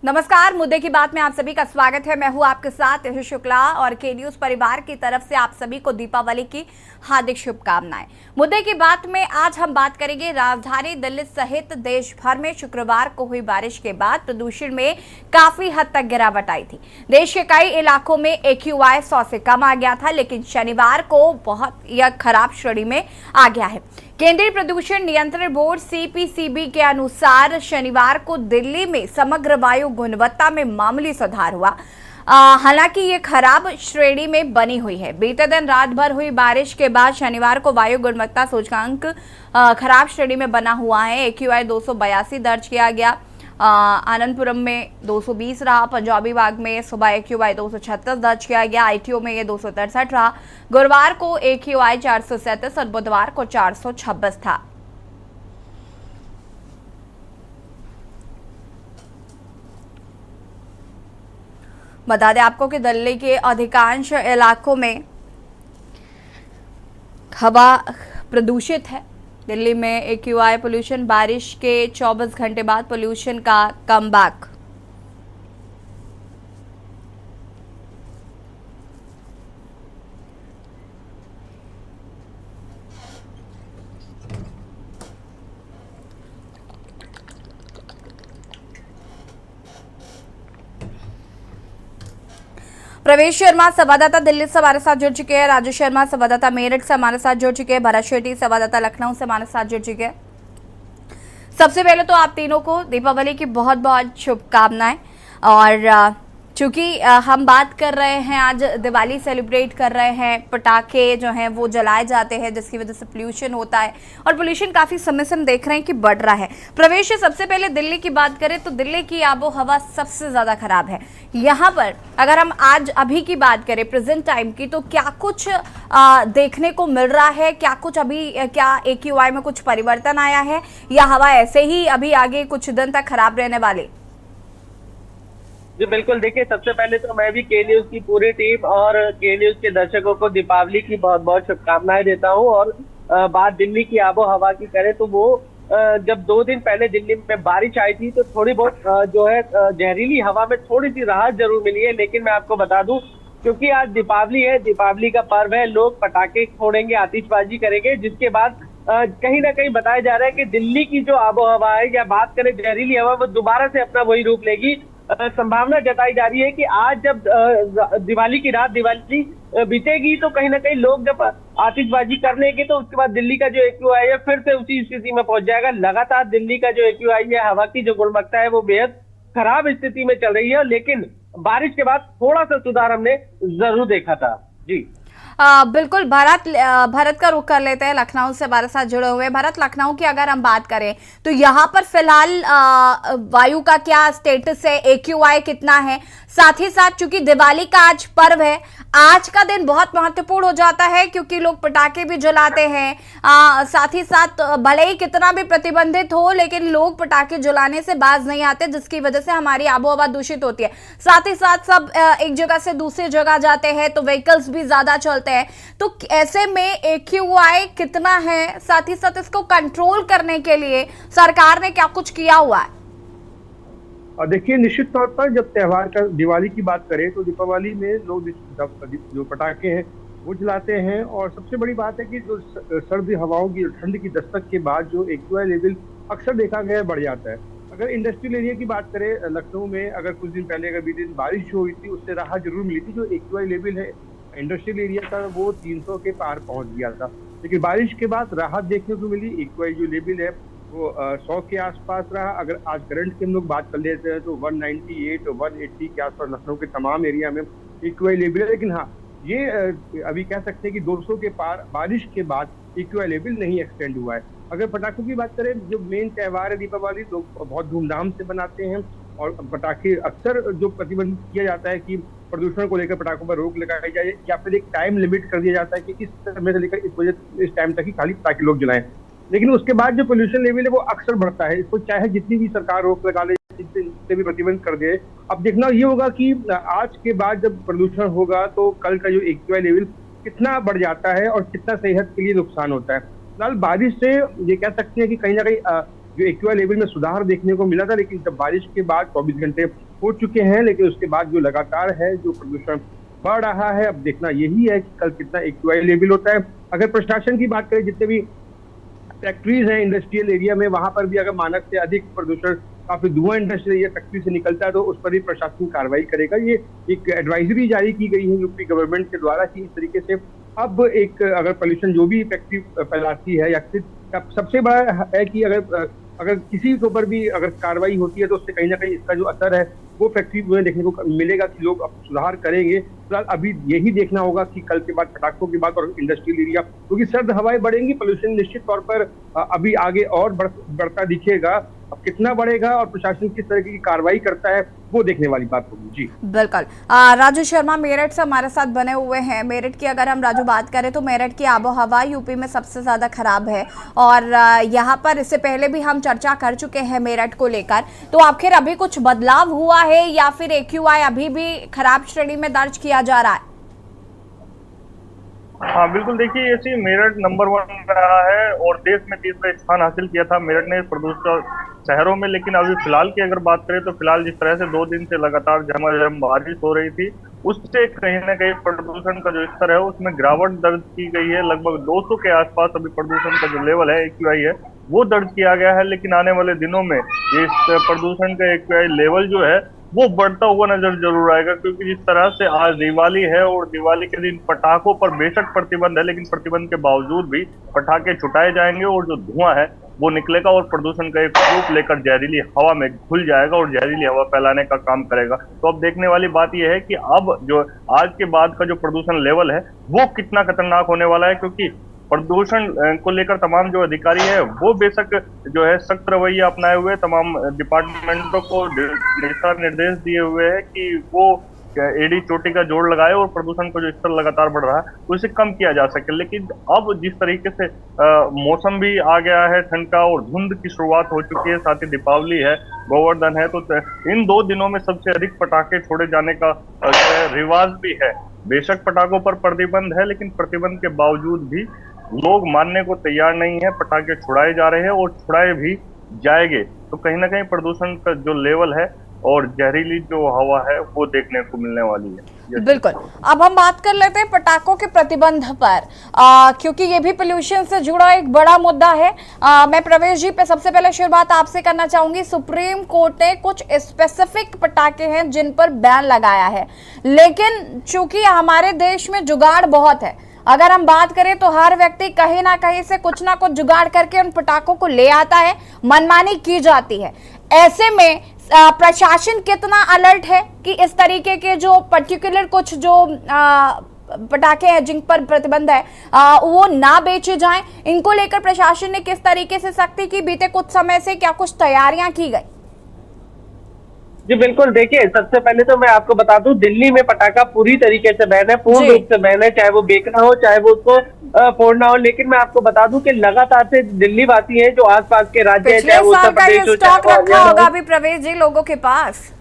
नमस्कार, मुद्दे की बात में आप सभी का स्वागत है। मैं हूं आपके साथ यश शुक्ला और के न्यूज परिवार की तरफ से आप सभी को दीपावली की हार्दिक शुभकामनाएं। मुद्दे की बात में आज हम बात करेंगे राजधानी दिल्ली सहित देश भर में शुक्रवार को हुई बारिश के बाद प्रदूषण में काफी हद तक गिरावट आई थी। देश के कई इलाकों में AQI 100 से कम आ गया था, लेकिन शनिवार को बहुत यह खराब श्रेणी में आ गया है। केंद्रीय प्रदूषण नियंत्रण बोर्ड CPCB के अनुसार शनिवार को दिल्ली में समग्र वायु गुणवत्ता में मामूली सुधार हुआ। हालांकि ये खराब श्रेणी में बनी हुई है। बीते दिन रात भर हुई बारिश के बाद शनिवार को वायु गुणवत्ता सूचकांक खराब श्रेणी में बना हुआ है। AQI 282 दर्ज किया गया। आनंदपुरम में 220 रहा। पंजाबी बाग में सुबह AQI 236 दर्ज किया गया। ITO में ये 263 रहा। गुरुवार को AQI 437 और बुधवार को 426 था। बता दें आपको कि दिल्ली के अधिकांश इलाकों में हवा प्रदूषित है। दिल्ली में AQI पोल्यूशन बारिश के 24 घंटे बाद पोल्यूशन का कमबैक। प्रवेश शर्मा संवाददाता दिल्ली से हमारे साथ जुड़ चुके हैं। राजेश शर्मा संवाददाता मेरठ से हमारे साथ जुड़ चुके हैं। भरत शेट्टी संवाददाता लखनऊ से हमारे साथ जुड़ चुके हैं। सबसे पहले तो आप तीनों को दीपावली की बहुत बहुत शुभकामनाएं। और चूंकि हम बात कर रहे हैं, आज दिवाली सेलिब्रेट कर रहे हैं, पटाखे जो हैं वो जलाए जाते हैं जिसकी वजह से पोल्यूशन होता है और पोल्यूशन काफ़ी समय से हम देख रहे हैं कि बढ़ रहा है। प्रवेश, सबसे पहले दिल्ली की बात करें तो दिल्ली की आबो हवा सबसे ज़्यादा खराब है। यहाँ पर अगर हम आज अभी की बात करें प्रेजेंट टाइम की, तो क्या कुछ देखने को मिल रहा है? क्या कुछ अभी क्या AQI में कुछ परिवर्तन आया है या हवा ऐसे ही अभी आगे कुछ दिन तक खराब रहने वाली? जी बिल्कुल, देखिए सबसे पहले तो मैं भी के न्यूज की पूरी टीम और के न्यूज के दर्शकों को दीपावली की बहुत बहुत शुभकामनाएं देता हूं। और बात दिल्ली की आबो हवा की करें तो वो जब 2 दिन पहले दिल्ली में बारिश आई थी तो थोड़ी बहुत जो है जहरीली हवा में थोड़ी सी राहत जरूर मिली है। लेकिन मैं आपको बता दूं, क्योंकि आज दीपावली है, दीपावली का पर्व है, लोग पटाखे फोड़ेंगे, आतिशबाजी करेंगे, जिसके बाद कहीं ना कहीं बताया जा रहा है कि दिल्ली की जो आबो हवा है या बात करें जहरीली हवा, वो दोबारा से अपना वही रूप लेगी। संभावना जताई जा रही है कि आज जब दिवाली की रात दिवाली बीतेगी तो कहीं ना कहीं लोग जब आतिशबाजी कर लेंगे तो उसके बाद दिल्ली का जो AQI है फिर से उसी स्थिति में पहुंच जाएगा। लगातार दिल्ली का जो AQI है, हवा की जो गुणवत्ता है, वो बेहद खराब स्थिति में चल रही है। लेकिन बारिश के बाद थोड़ा सा सुधार हमने जरूर देखा था। जी बिल्कुल। भारत का रुख कर लेते हैं। लखनऊ से हमारे साथ जुड़े हुए भारत, लखनऊ की अगर हम बात करें तो यहाँ पर फिलहाल वायु का क्या स्टेटस है, AQI कितना है? साथ ही साथ चूंकि दिवाली का आज पर्व है, आज का दिन बहुत महत्वपूर्ण हो जाता है क्योंकि लोग पटाखे भी जलाते हैं। साथ ही साथ भले ही कितना भी प्रतिबंधित हो, लेकिन लोग पटाखे जलाने से बाज नहीं आते, जिसकी वजह से हमारी आबो हवा दूषित होती है। साथ ही साथ सब एक जगह से दूसरी जगह जाते हैं तो व्हीकल्स भी ज्यादा चलते हैं। तो ऐसे में AQI कितना है? साथ ही साथ इसको कंट्रोल करने के लिए सरकार ने क्या कुछ किया हुआ है? और देखिए, निश्चित तौर पर जब त्योहार का दिवाली की बात करें तो दीपावली में लोग जो पटाखे हैं वो जलाते हैं। और सबसे बड़ी बात है कि जो सर्द हवाओं की, ठंड की दस्तक के बाद जो AQI लेवल अक्सर देखा गया बढ़ जाता है। अगर इंडस्ट्रियल एरिया की बात करें, लखनऊ में अगर कुछ दिन पहले अगर बीते दिन बारिश हुई थी, उससे राहत जरूर मिली थी। जो AQI लेवल है इंडस्ट्रियल एरिया का वो 300 के पार पहुंच गया था, लेकिन बारिश के बाद राहत देखने को मिली। AQI जो लेवल है वो 100 के आसपास रहा। अगर आज करंट की हम लोग बात कर लेते हैं तो 198 और 180 के आसपास लखनऊ के तमाम एरिया में AQI लेवल है। लेकिन हाँ, ये अभी कह सकते हैं कि 200 के पार बारिश के बाद AQI लेवल नहीं एक्सटेंड हुआ है। अगर पटाखों की बात करें, जो मेन त्योहार है दीपावली, लोग बहुत धूमधाम से मनाते हैं। और पटाखे अक्सर जो प्रतिबंधित किया जाता है कि प्रदूषण को लेकर पटाखों पर रोक लगाई जाए या फिर एक टाइम लिमिट कर दिया जाता है कि इस समय से लेकर इस टाइम तक ही खाली पटाखे लोग जलाएं। लेकिन उसके बाद जो पोल्यूशन लेवल है वो अक्सर बढ़ता है। इसको चाहे जितनी भी सरकार रोक लगा ले, जितने भी प्रतिबंध कर दे, अब देखना ये होगा कि आज के बाद जब प्रदूषण होगा तो कल का जो AQI लेवल कितना बढ़ जाता है और कितना सेहत के लिए नुकसान होता है। फिलहाल बारिश से ये कह सकते हैं कि कहीं ना कहीं जो AQI लेवल में सुधार देखने को मिला था, लेकिन जब बारिश के बाद 24 घंटे हो चुके हैं, लेकिन उसके बाद जो लगातार है जो प्रदूषण बढ़ रहा है, अब देखना यही है कि कल कितना एक्यूआई लेवल होता है। अगर प्रशासन की बात करें, जितने भी फैक्ट्रीज हैं इंडस्ट्रियल एरिया में, वहां पर भी अगर मानक से अधिक प्रदूषण, काफी धुआं इंडस्ट्रियल एरिया फैक्ट्री से निकलता है, तो उस पर भी प्रशासन कार्रवाई करेगा। ये एक एडवाइजरी जारी की गई है यूपी गवर्नमेंट के द्वारा कि इस तरीके से अब एक अगर पोल्यूशन जो भी फैक्ट्री फैलाती है, या फिर सबसे बड़ा है कि अगर किसी के ऊपर भी अगर कार्रवाई होती है तो उससे कहीं ना कहीं इसका जो असर है वो फैक्ट्री में देखने को मिलेगा कि लोग अब सुधार करेंगे। फिलहाल अभी यही देखना होगा कि कल के बाद, पटाखों के बाद और इंडस्ट्रियल एरिया, क्योंकि सर्द हवाएं बढ़ेंगी, पोल्यूशन निश्चित तौर पर अभी आगे और बढ़ता दिखेगा। अब कितना बढ़ेगा और प्रशासन किस तरह की कार्रवाई करता है वो देखने वाली बात होगी। जी बिल्कुल। राजू शर्मा मेरठ से हमारे साथ बने हुए हैं। मेरठ की अगर हम राजू बात करें तो मेरठ की आबोहवा यूपी में सबसे ज्यादा खराब है, और यहाँ पर इससे पहले भी हम चर्चा कर चुके हैं मेरठ को लेकर। तो आखिर अभी कुछ बदलाव हुआ है या फिर एक्यूआई अभी भी खराब श्रेणी में दर्ज किया जा रहा है? हाँ बिल्कुल, देखिए ऐसे मेरठ नंबर 1 रहा है और देश में तीसरा स्थान हासिल किया था मेरठ ने प्रदूषित शहरों में। लेकिन अभी फिलहाल की अगर बात करें तो फिलहाल जिस तरह से 2 दिन से लगातार झमाझम बारिश हो रही थी, उससे कहीं ना कहीं प्रदूषण का जो स्तर है उसमें गिरावट दर्ज की गई है। लगभग 200 के आसपास अभी प्रदूषण का जो लेवल है, एक्यूआई है, वो दर्ज किया गया है। लेकिन आने वाले दिनों में इस प्रदूषण का एक्यूआई लेवल जो है वो बढ़ता हुआ नजर जरूर आएगा, क्योंकि जिस तरह से आज दिवाली है और दिवाली के दिन पटाखों पर बेशक प्रतिबंध है, लेकिन प्रतिबंध के बावजूद भी पटाखे छुटाए जाएंगे और जो धुआं है वो निकलेगा और प्रदूषण का एक रूप लेकर जहरीली हवा में घुल जाएगा और जहरीली हवा फैलाने का काम करेगा। तो अब देखने वाली बात यह है कि अब जो आज के बाद का जो प्रदूषण लेवल है वो कितना खतरनाक होने वाला है, क्योंकि प्रदूषण को लेकर तमाम जो अधिकारी है वो बेशक जो है सख्त रवैया अपनाए हुए तमाम डिपार्टमेंटों को दिशा निर्देश दिए हुए हैं कि वो एडी चोटी का जोड़ लगाए और प्रदूषण का जो स्तर लगातार बढ़ रहा है उसे कम किया जा सके। लेकिन अब जिस तरीके से मौसम भी आ गया है ठंड का और धुंध की शुरुआत हो चुकी है, साथ ही दीपावली है, गोवर्धन है, तो इन 2 दिनों में सबसे अधिक पटाखे छोड़े जाने का रिवाज भी है। बेशक पटाखों पर प्रतिबंध है, लेकिन प्रतिबंध के बावजूद भी लोग मानने को तैयार नहीं है। पटाखे छुड़ाए जा रहे हैं और छुड़ाए भी जाएंगे, तो कहीं ना कहीं प्रदूषण का जो लेवल है और जहरीली जो हवा है वो देखने को मिलने वाली है। बिल्कुल। अब हम बात कर लेते हैं पटाखों के प्रतिबंध पर, क्योंकि ये भी पोल्यूशन से जुड़ा एक बड़ा मुद्दा है। मैं प्रवेश जी पे सबसे पहले शुरुआत आपसे करना चाहूंगी। सुप्रीम कोर्ट ने कुछ स्पेसिफिक पटाखे हैं जिन पर बैन लगाया है, लेकिन चूंकि हमारे देश में जुगाड़ बहुत है, अगर हम बात करें तो हर व्यक्ति कहीं ना कहीं से कुछ ना कुछ जुगाड़ करके उन पटाखों को ले आता है, मनमानी की जाती है। ऐसे में प्रशासन कितना अलर्ट है कि इस तरीके के जो पर्टिकुलर कुछ जो पटाखे हैं जिन पर प्रतिबंध है वो ना बेचे जाएं, इनको लेकर प्रशासन ने किस तरीके से सख्ती की? बीते कुछ समय से क्या कुछ तैयारियां की गई? जी बिल्कुल, देखिए सबसे पहले तो मैं आपको बता दूं, दिल्ली में पटाखा पूरी तरीके से बैन है, पूर्ण रूप से बैन है, चाहे वो बेचना हो चाहे वो उसको फोड़ना हो। लेकिन मैं आपको बता दूं कि लगातार से दिल्ली वासी हैं जो आसपास के राज्य हैं, चाहे वो उत्तर प्रदेश हो, स्टॉक रखा होगा अभी प्रवेश जी लोगों के पास।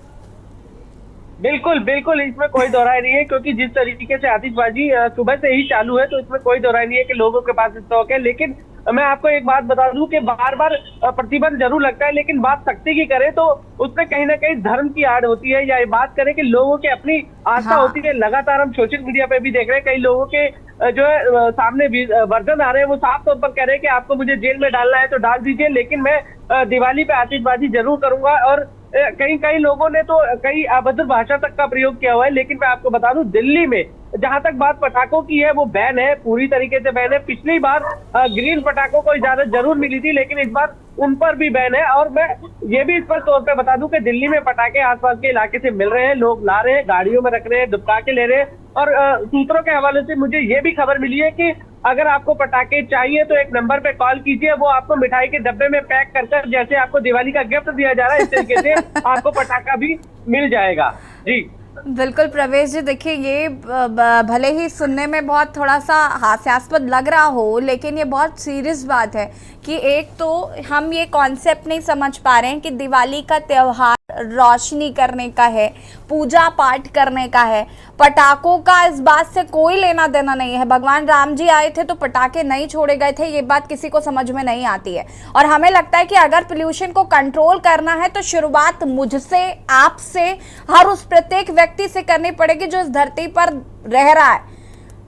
बिल्कुल बिल्कुल, इसमें कोई दो राय नहीं है, क्योंकि जिस तरीके से आतिशबाजी सुबह से ही चालू है तो इसमें कोई दो राय नहीं है कि लोगों के पास स्टॉक है। लेकिन मैं आपको एक बात बता दूं कि बार बार प्रतिबंध जरूर लगता है, लेकिन बात सख्ती की करें तो उसमें कहीं ना कहीं धर्म की आड़ होती है, या ये बात करें कि लोगों की अपनी आस्था होती है। लगातार हम सोशल मीडिया पे भी देख रहे हैं कई लोगों के जो है सामने वर्जन आ रहे हैं, वो साफ तौर पर कह रहे हैं कि आपको मुझे जेल में डालना है तो डाल दीजिए, लेकिन मैं दिवाली पे आतिशबाजी जरूर करूंगा। और कई लोगों ने तो कई अभद्र भाषा तक का प्रयोग किया हुआ है। लेकिन मैं आपको बता दूं, दिल्ली में जहां तक बात पटाखों की है वो बैन है, पूरी तरीके से बैन है। पिछली बार ग्रीन पटाखों को इजाजत जरूर मिली थी, लेकिन इस बार उन पर भी बैन है। और मैं ये भी स्पष्ट तौर पे बता दूं कि दिल्ली में पटाखे आसपास के इलाके से मिल रहे हैं, लोग ला रहे हैं, गाड़ियों में रख रहे हैं, दुबका के ले रहे हैं। और सूत्रों के हवाले से मुझे ये भी खबर मिली है कि अगर आपको पटाखे चाहिए तो एक नंबर पे कॉल कीजिए, वो आपको मिठाई के डब्बे में पैक कर जैसे आपको दिवाली का गिफ्ट दिया जा रहा है, इस तरीके से आपको पटाखा भी मिल जाएगा। जी बिल्कुल प्रवेश जी, देखिए ये भले ही सुनने में बहुत थोड़ा सा हास्यास्पद लग रहा हो, लेकिन ये बहुत सीरियस बात है कि एक तो हम ये कॉन्सेप्ट नहीं समझ पा रहे हैं कि दिवाली का त्यौहार रोशनी करने का है, पूजा पाठ करने का है। पटाखों का इस बात से कोई लेना देना नहीं है। भगवान राम जी आए थे तो पटाखे नहीं छोड़े गए थे, ये बात किसी को समझ में नहीं आती है। और हमें लगता है कि अगर पोल्यूशन को कंट्रोल करना है तो शुरुआत मुझसे, आपसे, हर उस प्रत्येक व्यक्ति से करनी पड़ेगी जो इस धरती पर रह रहा है।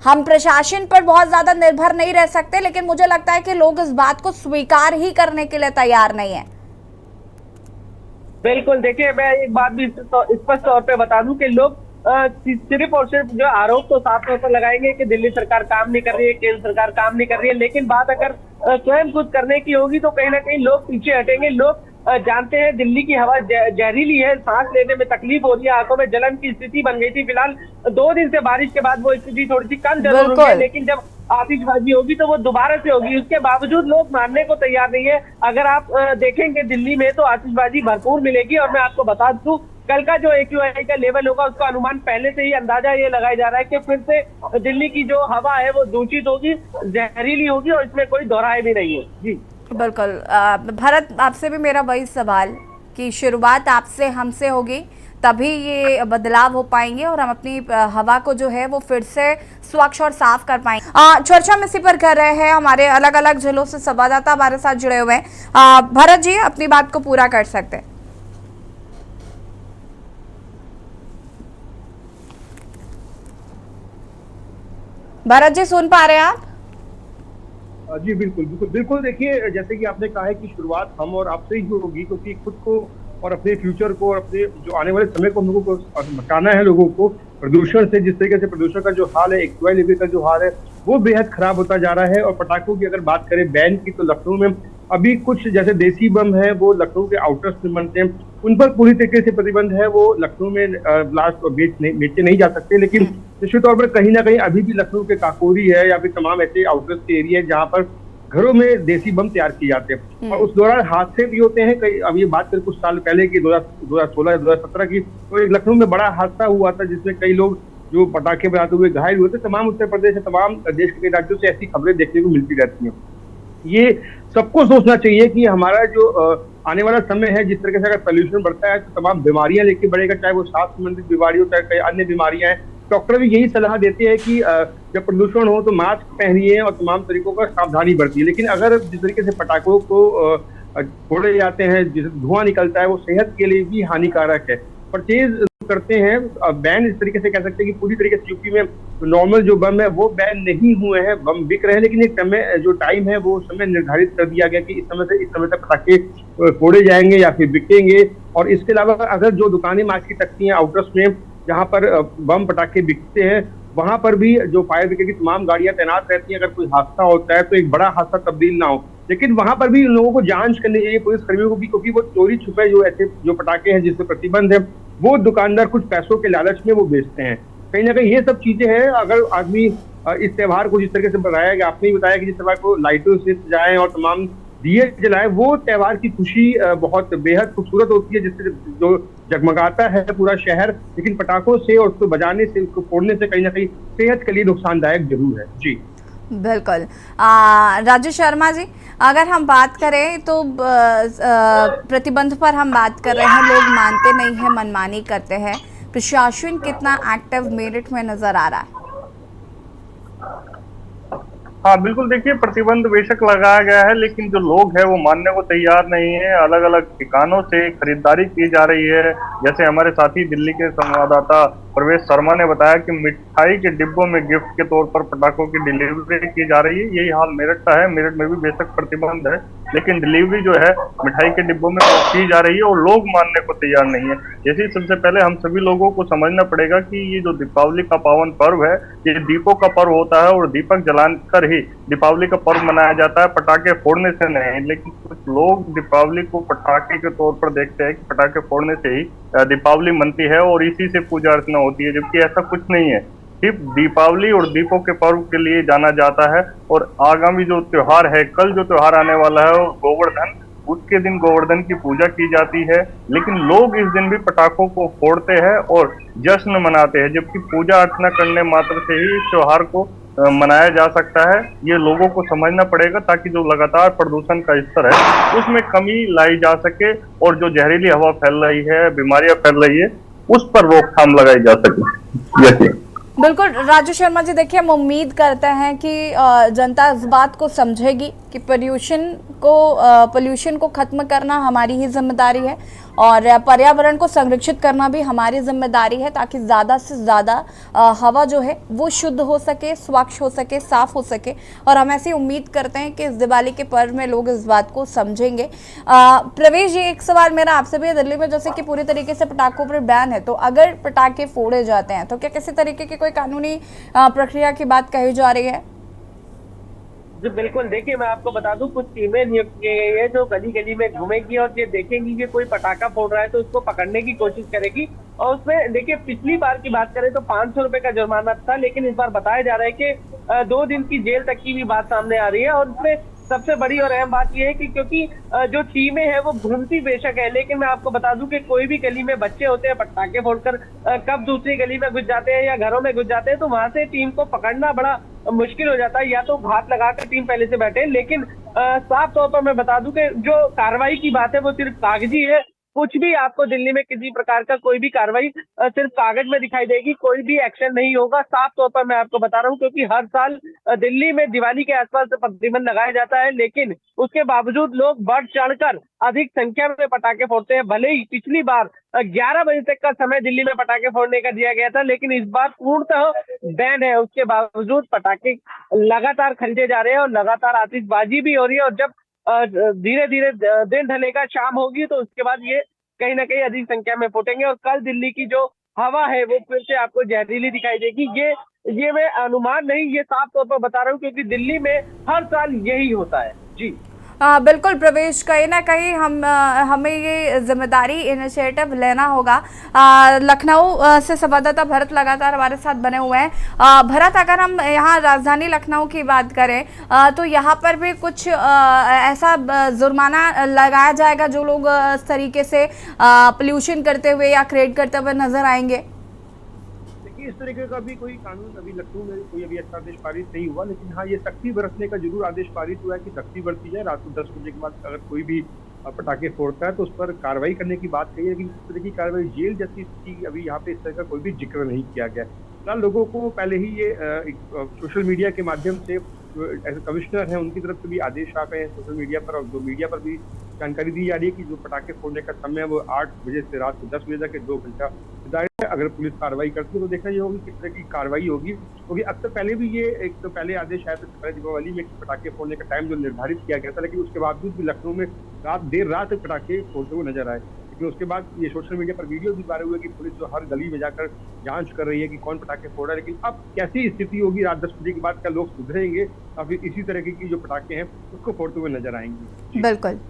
हम प्रशासन पर बहुत ज्यादा निर्भर नहीं रह सकते, लेकिन मुझे लगता है कि लोग इस बात को स्वीकार ही करने के लिए तैयार नहीं है। बिल्कुल, देखिए मैं एक बात भी स्पष्ट तौर पे बता दूं कि लोग सिर्फ और सिर्फ जो आरोप तो साफ तौर पर लगाएंगे कि दिल्ली सरकार काम नहीं कर रही है, केंद्र सरकार काम नहीं कर रही है, लेकिन बात अगर स्वयं कुछ करने की होगी तो कहीं ना कहीं लोग पीछे हटेंगे। लोग जानते हैं दिल्ली की हवा जहरीली है, सांस लेने में तकलीफ हो रही है, आंखों में जलन की स्थिति बन गई थी। फिलहाल 2 दिन से बारिश के बाद वो स्थिति थोड़ी सी कम जरूर हुई है, लेकिन जब आतिशबाजी होगी तो वो दोबारा से होगी। उसके बावजूद लोग मानने को तैयार नहीं है। अगर आप देखेंगे दिल्ली में तो आतिशबाजी भरपूर मिलेगी। और मैं आपको बता दूं, कल का जो AQI का लेवल होगा उसका अनुमान पहले से ही अंदाजा ये लगाया जा रहा है कि फिर से दिल्ली की जो हवा है वो दूषित होगी, जहरीली होगी, और इसमें कोई दोहराए भी नहीं है। जी बिल्कुल। भरत, आपसे भी मेरा वही सवाल कि शुरुआत आपसे, हमसे होगी, तभी ये बदलाव हो पाएंगे और हम अपनी हवा को जो है वो फिर से स्वच्छ और साफ कर पाएंगे। चर्चा हम इसी पर कर रहे हैं, हमारे अलग अलग जिलों से संवाददाता हमारे साथ जुड़े हुए हैं। भरत जी, अपनी बात को पूरा कर सकते हैं। भरत जी, सुन पा रहे हैं आप? जी बिल्कुल बिल्कुल बिल्कुल। देखिए, जैसे कि आपने कहा है कि शुरुआत हम और आपसे ही होगी, क्योंकि खुद को और अपने फ्यूचर को और अपने जो आने वाले समय को हम लोगों को बचाना है, लोगों को प्रदूषण से। जिस तरीके से प्रदूषण का जो हाल है, AQI लेवल का जो हाल है, वो बेहद खराब होता जा रहा है। और पटाखों की अगर बात करें बैन की, तो लखनऊ में अभी कुछ जैसे देसी बम है वो लखनऊ के आउटर्स में बनते हैं, उन पर पूरी तरीके से प्रतिबंध है। वो लखनऊ में ब्लास्ट और बेचे नहीं जा सकते। लेकिन निश्चित तौर पर कहीं ना कहीं अभी भी लखनऊ के काकोरी है या फिर तमाम ऐसे आउटर्स के एरिया है जहाँ पर घरों में देसी बम तैयार किए जाते हैं। और उस दौरान हादसे भी होते हैं। कई, अब ये बात करें कुछ साल पहले की 2016 या 2017 की, तो एक लखनऊ में बड़ा हादसा हुआ था जिसमें कई लोग जो पटाखे बनाते हुए घायल हुए थे। तमाम उत्तर प्रदेश, तमाम देश के राज्यों से ऐसी खबरें देखने को मिलती रहती हैं। ये सबको सोचना चाहिए कि हमारा जो आने वाला समय है, जिस तरीके से अगर पोल्यूशन बढ़ता है तो तमाम बीमारियां लेके बढ़ेगा, चाहे वो सांस संबंधित बीमारी हो, चाहे कई अन्य बीमारियां हैं। डॉक्टर भी यही सलाह देते हैं कि जब प्रदूषण हो तो मास्क पहनिए और तमाम तरीकों का सावधानी बरतिए। लेकिन अगर जिस तरीके से पटाखों को फोड़े जाते हैं, जिस धुआं निकलता है, वो सेहत के लिए भी हानिकारक है। परचेज करते हैं, बैन इस तरीके से कह सकते हैं कि पूरी तरीके से यूपी में नॉर्मल जो बम है वो बैन नहीं हुए हैं, बम बिक रहे हैं। लेकिन एक समय, जो टाइम है वो समय निर्धारित कर दिया गया कि इस समय से इस समय तक पटाखे फोड़े जाएंगे या फिर बिकेंगे। और इसके अलावा अगर जो दुकानें मार्केट लगती हैं आउटर्स में, जहाँ पर बम पटाखे बिकते हैं, वहां पर भी जो फायर ब्रिगेड की तमाम गाड़ियां तैनात रहती हैं। अगर कोई हादसा होता है तो एक बड़ा हादसा तब्दील ना हो। लेकिन वहां पर भी लोगों को जांच करनी चाहिए, पुलिस कर्मियों को भी, क्योंकि वो चोरी छुपे जो ऐसे जो पटाखे हैं जिसपे प्रतिबंध है, वो दुकानदार कुछ पैसों के लालच में वो बेचते हैं। कहीं ना कहीं ये सब चीजें हैं। अगर आदमी इस त्योहार को जिस तरीके से बताया कि आपने ही बताया कि जिस त्योहार को लाइटों से सजाएं और तमाम दिए जलाएं, वो त्योहार की खुशी बहुत बेहद खूबसूरत होती है, जिससे जो जगमगाता है पूरा शहर। लेकिन पटाखों से और उसको बजाने से, उसको फोड़ने से कहीं ना कहीं सेहत के लिए नुकसानदायक जरूर है। जी बिल्कुल। राजू शर्मा जी, अगर हम बात करें तो प्रतिबंध पर हम बात कर रहे हैं, लोग मानते नहीं है, मनमानी करते हैं। प्रशासन कितना एक्टिव मेरठ में नजर आ रहा है? हाँ बिल्कुल, देखिए प्रतिबंध बेशक लगाया गया है, लेकिन जो लोग हैं वो मानने को तैयार नहीं है। अलग अलग ठिकानों से खरीदारी की जा रही है। जैसे हमारे साथी दिल्ली के संवाददाता प्रवेश शर्मा ने बताया कि मिठाई के डिब्बों में गिफ्ट के तौर पर पटाखों की डिलीवरी की जा रही है। यही हाल मेरठ का है। मेरठ में भी बेशक प्रतिबंध है, लेकिन डिलीवरी जो है मिठाई के डिब्बों में की जा रही है और लोग मानने को तैयार नहीं है। जैसे सबसे पहले हम सभी लोगों को समझना पड़ेगा कि ये जो दीपावली का पावन पर्व है, ये दीपों का पर्व होता है और दीपक जलाकर ही दीपावली का पर्व मनाया जाता है, पटाखे फोड़ने से नहीं। लेकिन कुछ लोग दीपावली को पटाखे के तौर पर देखते हैं कि पटाखे फोड़ने से ही दीपावली मनती है और इसी से पूजा अर्चना होती है, जबकि ऐसा कुछ नहीं है। सिर्फ दीपावली और दीपों के पर्व के लिए जाना जाता है। और आगामी जो त्योहार है, कल जो त्योहार आने वाला है गोवर्धन, उसके दिन गोवर्धन की पूजा की जाती है। लेकिन लोग इस दिन भी पटाखों को फोड़ते हैं और जश्न मनाते हैं, जबकि पूजा अर्चना करने मात्र से ही इस त्योहार को मनाया जा सकता है, ये लोगों को समझना पड़ेगा, ताकि जो लगातार प्रदूषण का स्तर है उसमें कमी लाई जा सके और जो जहरीली हवा फैल रही है, बीमारियां फैल रही है, उस पर रोकथाम लगाई जा सके। यही बिल्कुल राजू शर्मा जी, देखिए हम उम्मीद करते हैं कि जनता इस बात को समझेगी कि पोल्यूशन को खत्म करना हमारी ही जिम्मेदारी है और पर्यावरण को संरक्षित करना भी हमारी जिम्मेदारी है, ताकि ज़्यादा से ज़्यादा हवा जो है वो शुद्ध हो सके, स्वच्छ हो सके, साफ हो सके। और हम ऐसी उम्मीद करते हैं कि इस दिवाली के पर्व में लोग इस बात को समझेंगे। प्रवेश जी, एक सवाल मेरा आपसे भी है, दिल्ली में जैसे कि पूरी तरीके से पटाखों पर बैन है, तो अगर पटाखे फोड़े जाते हैं तो क्या किसी तरीके की कोई कानूनी प्रक्रिया की बात कही जा रही है? जी बिल्कुल, देखिए मैं आपको बता दूं, कुछ टीमें नियुक्त की गई है जो गली गली में घूमेगी और ये देखेंगी कि कोई पटाखा फोड़ रहा है तो उसको पकड़ने की कोशिश करेगी। और उसमें देखिए, पिछली बार की बात करें तो 500 रुपए का जुर्माना था, लेकिन इस बार बताया जा रहा है कि 2 दिन की जेल तक की भी बात सामने आ रही है। और उसमें सबसे बड़ी और अहम बात यह है कि क्योंकि जो टीमें हैं वो घूमती बेशक है, लेकिन मैं आपको बता दूं कि कोई भी गली में बच्चे होते हैं पटाखे फोड़कर कब दूसरी गली में घुस जाते हैं या घरों में घुस जाते हैं, तो वहां से टीम को पकड़ना बड़ा मुश्किल हो जाता है। या तो घात लगाकर टीम पहले से बैठे, लेकिन साफ तौर पर मैं बता दूं कि जो कार्रवाई की बात है वो सिर्फ कागजी है। कुछ भी आपको दिल्ली में किसी प्रकार का कोई भी कार्रवाई सिर्फ कागज में दिखाई देगी, कोई भी एक्शन नहीं होगा। साफ तौर पर मैं आपको बता रहा हूं, क्योंकि हर साल दिल्ली में दिवाली के आसपास प्रतिबंध लगाया जाता है, लेकिन उसके बावजूद लोग बढ़ चढ़कर अधिक संख्या में पटाखे फोड़ते हैं। भले ही पिछली बार 11 बजे तक का समय दिल्ली में पटाखे फोड़ने का दिया गया था, लेकिन इस बार पूर्णतः बैन है। उसके बावजूद पटाखे लगातार खरीदे जा रहे हैं और लगातार आतिशबाजी भी हो रही है। और जब धीरे धीरे दिन ढलेगा, शाम होगी, तो उसके बाद ये कहीं ना कहीं अधिक संख्या में फूटेंगे और कल दिल्ली की जो हवा है वो फिर से आपको जहरीली दिखाई देगी। ये मैं अनुमान नहीं, ये साफ तौर पर बता रहा हूँ, क्योंकि दिल्ली में हर साल यही होता है। जी बिल्कुल प्रवेश, कहीं ना कहीं हमें ये जिम्मेदारी इनिशिएटिव लेना होगा। लखनऊ से संवाददाता भरत लगातार हमारे साथ बने हुए हैं। भरत, अगर हम यहाँ राजधानी लखनऊ की बात करें तो यहाँ पर भी कुछ ऐसा जुर्माना लगाया जाएगा जो लोग इस तरीके से पोल्यूशन करते हुए या क्रिएट करते हुए नजर आएंगे? इस तरीके का भी कोई कानून अभी लखनऊ में कोई अभी अच्छा आदेश पारित नहीं हुआ, लेकिन हाँ ये सख्ती बरतने का जरूर आदेश पारित हुआ है कि सख्ती बरती जाए। रात को 10 बजे के बाद अगर कोई भी पटाखे फोड़ता है तो उस पर कार्रवाई करने की बात कही है, लेकिन इस तरह की कार्रवाई जेल जैसी स्थिति अभी यहाँ पे इस तरह का कोई भी जिक्र नहीं किया गया। फिलहाल लोगों को पहले ही ये सोशल मीडिया के माध्यम से ऐसे कमिश्नर हैं उनकी तरफ से भी आदेश आ गए हैं सोशल मीडिया पर, और जो मीडिया पर भी जानकारी दी जा रही है कि जो पटाखे फोड़ने का समय है वो 8 बजे से रात को 10 बजे तक 2 घंटा निर्धारित है। अगर पुलिस कार्रवाई करती है तो देखना ये होगी किस तरह की कार्रवाई होगी, क्योंकि अक्सर पहले भी ये एक तो पहले आदेश आया था पहले दीपावली में पटाखे फोड़ने का टाइम जो निर्धारित किया गया था, लेकिन उसके बावजूद भी लखनऊ में देर रात तक पटाखे फोड़ते हुए नजर आए। लेकिन उसके बाद ये सोशल मीडिया पर वीडियो भी वायरल हुए कि पुलिस जो हर गली में जाकर जांच कर रही है कि कौन पटाखे फोड़ रहा है। लेकिन अब कैसी स्थिति होगी रात 10 बजे के बाद, क्या लोग सुधरेंगे या फिर इसी तरह की जो पटाखे हैं उसको फोड़ते हुए नजर आएंगे? बिल्कुल,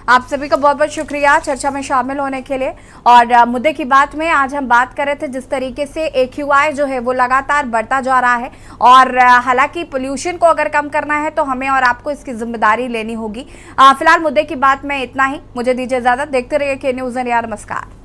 आप सभी का बहुत बहुत शुक्रिया चर्चा में शामिल होने के लिए। और मुद्दे की बात में आज हम बात कर रहे थे जिस तरीके से AQI जो है वो लगातार बढ़ता जा रहा है, और हालांकि पोल्यूशन को अगर कम करना है तो हमें और आपको इसकी जिम्मेदारी लेनी होगी। फिलहाल मुद्दे की बात में इतना ही, मुझे दीजिए इजाजत। देखते रहिए के न्यूज़ इंडिया। नमस्कार।